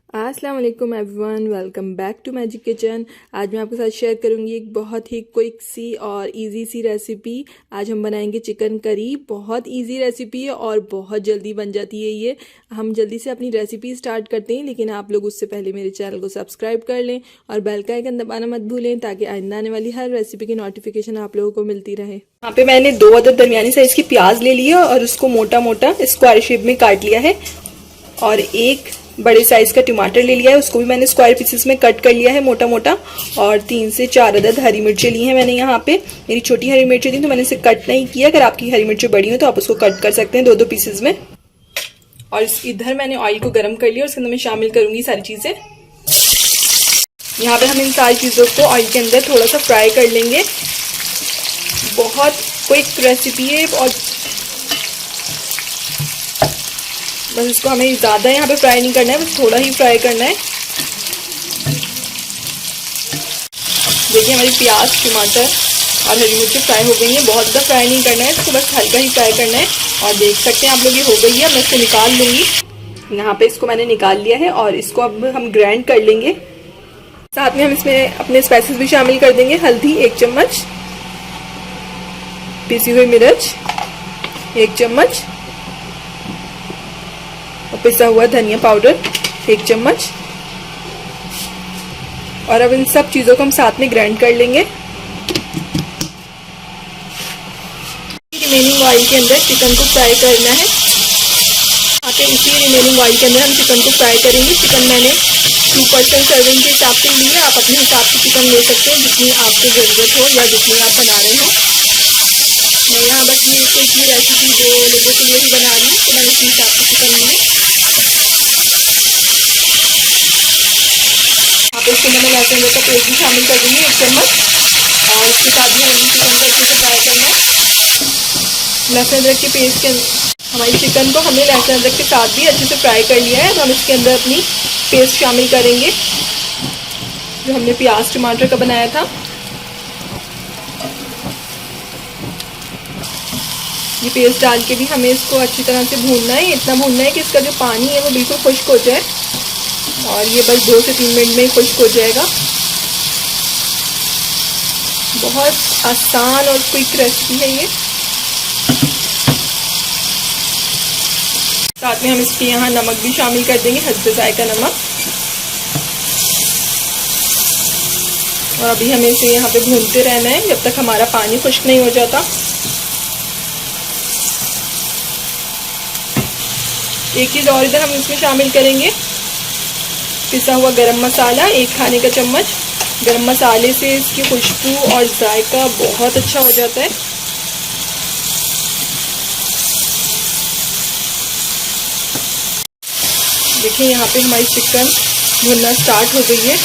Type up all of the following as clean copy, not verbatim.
अस्सलाम वालेकुम everyone, welcome back to magic kitchen. आज मैं आपके साथ शेयर करूंगी एक बहुत ही क्विक सी और इजी सी रेसिपी। आज हम बनाएंगे चिकन करी। बहुत इजी रेसिपी है और बहुत जल्दी बन जाती है ये। हम जल्दी से अपनी रेसिपी स्टार्ट करते हैं, लेकिन आप लोग उससे पहले मेरे चैनल को सब्सक्राइब कर लें और बेल का आइकन दबाना मत भूलें, ताकि आइंदा आने वाली हर रेसिपी की नोटिफिकेशन आप लोगों को मिलती रहे। यहाँ पे मैंने 2 अदद दरमियानी साइज की प्याज ले लिया और उसको मोटा मोटा स्क्वायर शेप में काट लिया है। और एक बड़े साइज का टमाटर ले लिया है, उसको भी मैंने स्क्वायर पीसेस में कट कर लिया है मोटा मोटा। और 3 से 4 अदद हरी मिर्चें ली हैं मैंने। यहाँ पे मेरी छोटी हरी मिर्चें थी तो मैंने इसे कट नहीं किया। अगर आपकी हरी मिर्चें बड़ी हो तो आप उसको कट कर सकते हैं 2-2 पीसेस में। और इधर मैंने ऑयल को गर्म कर लिया और उसके अंदर मैं शामिल करूंगी सारी चीजें। यहाँ पे हम इन सारी चीजों को ऑयल के अंदर थोड़ा सा फ्राई कर लेंगे। बहुत क्विक रेसिपी है और बस इसको हमें ज़्यादा यहाँ पे फ्राई नहीं करना है, बस थोड़ा ही फ्राई करना है। देखिए हमारी प्याज, टमाटर और हरी मिर्ची फ्राई हो गई हैं। बहुत ज़्यादा फ्राई नहीं करना है इसको, बस हल्का ही फ्राई करना है। और देख सकते हैं आप लोग ये हो गई है। मैं इसको निकाल लूँगी। यहाँ पे इसको मैंने निकाल लिया है और इसको अब हम ग्राइंड कर लेंगे। साथ में हम इसमें अपने स्पाइसेस भी शामिल कर देंगे। हल्दी 1 चम्मच, पिसी हुई मिर्च 1 चम्मच और पिसा हुआ धनिया पाउडर 1 चम्मच। और अब इन सब चीज़ों को हम साथ में ग्राइंड कर लेंगे। रिमेनिंग ऑयल के अंदर चिकन को फ्राई करना है। यहाँ पे इसी रिमेनिंग ऑयल के अंदर हम चिकन को फ्राई करेंगे। चिकन मैंने 2% सर्विंग के हिसाब से ली है। आप अपने हिसाब से चिकन ले सकते हैं, जितनी आपको ज़रूरत हो या जितनी आप बना रहे हो। मैं यहाँ बस ये एक ही रेसिपी 2 लोगों के लिए ही बना रही हूँ, तो मैंने इसी हिसाब से चिकन ली है। इसके अंदर मैं लहसुन अदरक का पेस्ट भी शामिल कर दूंगी 1 चम्मच। और उसके साथ भी हमें चिकन को अच्छे से फ्राई करना है। लहसुन अदरक के पेस्ट के हमारी चिकन को हमने लहसुन अदरक के साथ भी अच्छे से फ्राई कर लिया है। तो हम इसके अंदर अपनी पेस्ट शामिल करेंगे जो हमने प्याज टमाटर का बनाया था। ये पेस्ट डाल के भी हमें इसको अच्छी तरह से भूनना है। इतना भूनना है कि इसका जो पानी है वो बिल्कुल खुश्क हो जाए। और ये बस 2 से 3 मिनट में खुश्क हो जाएगा। बहुत आसान और क्विक रेसिपी है ये। साथ में हम इसके यहाँ नमक भी शामिल कर देंगे, हस्बे जायका नमक। और अभी हमें इसे यहाँ पे भूनते रहना है जब तक हमारा पानी खुश्क नहीं हो जाता। एक चीज़ और इधर हम इसमें शामिल करेंगे, पिसा हुआ गरम मसाला 1 खाने का चम्मच। गरम मसाले से इसकी खुशबू और जायका बहुत अच्छा हो जाता है। देखिए यहाँ पे हमारी चिकन भुनना स्टार्ट हो गई है।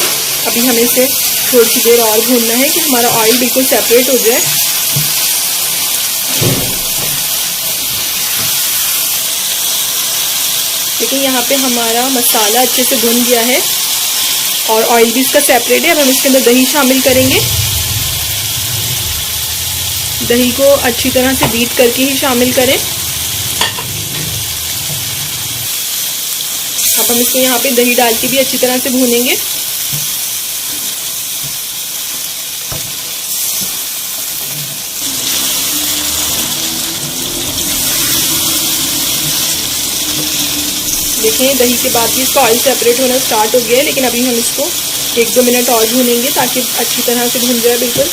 अभी हमें इसे थोड़ी सी देर और भूनना है कि हमारा ऑयल बिल्कुल सेपरेट हो जाए। लेकिन यहाँ पे हमारा मसाला अच्छे से भुन गया है और ऑयल भी इसका सेपरेट है। अब हम इसके अंदर दही शामिल करेंगे। दही को अच्छी तरह से बीट करके ही शामिल करें। अब हम इसको यहाँ पे दही डाल के भी अच्छी तरह से भूनेंगे। देखें दही के बाद भी इसका ऑयल सेपरेट होना स्टार्ट हो गया है। लेकिन अभी हम इसको 1-2 मिनट और भूनेंगे ताकि अच्छी तरह से भून जाए बिल्कुल।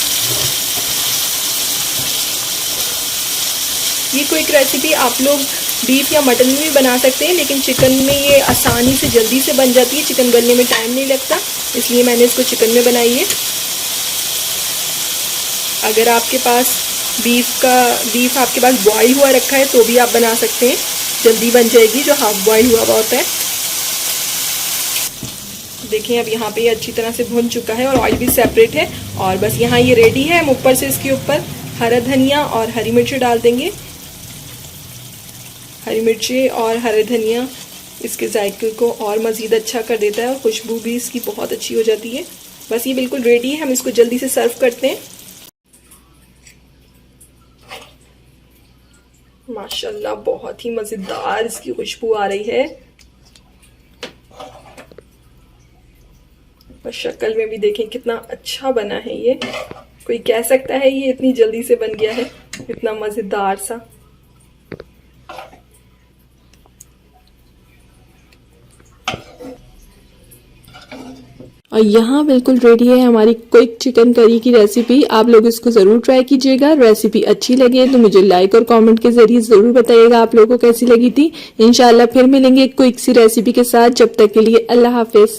ये क्विक रेसिपी आप लोग बीफ या मटन में भी बना सकते हैं, लेकिन चिकन में ये आसानी से जल्दी से बन जाती है। चिकन गलने में टाइम नहीं लगता, इसलिए मैंने इसको चिकन में बनाई है। अगर आपके पास बीफ आपके पास बॉयल हुआ रखा है तो भी आप बना सकते हैं, जल्दी बन जाएगी जो हाफ बॉयल हुआ होता है। देखिए अब यहाँ पे ये अच्छी तरह से भुन चुका है और ऑयल भी सेपरेट है। और बस यहाँ ये रेडी है। हम ऊपर से इसके ऊपर हरा धनिया और हरी मिर्ची डाल देंगे। हरी मिर्ची और हरा धनिया इसके जायके को और मज़ीद अच्छा कर देता है और खुशबू भी इसकी बहुत अच्छी हो जाती है। बस ये बिल्कुल रेडी है। हम इसको जल्दी से सर्व करते हैं। माशाल्लाह बहुत ही मज़ेदार इसकी खुशबू आ रही है। और शक्ल में भी देखें कितना अच्छा बना है ये। कोई कह सकता है ये इतनी जल्दी से बन गया है, इतना मज़ेदार सा। और यहाँ बिल्कुल रेडी है हमारी क्विक चिकन करी की रेसिपी। आप लोग इसको ज़रूर ट्राई कीजिएगा। रेसिपी अच्छी लगे तो मुझे लाइक और कमेंट के ज़रिए ज़रूर बताइएगा आप लोगों को कैसी लगी थी। इंशाल्लाह फिर मिलेंगे एक क्विक सी रेसिपी के साथ। जब तक के लिए अल्लाह हाफिज़।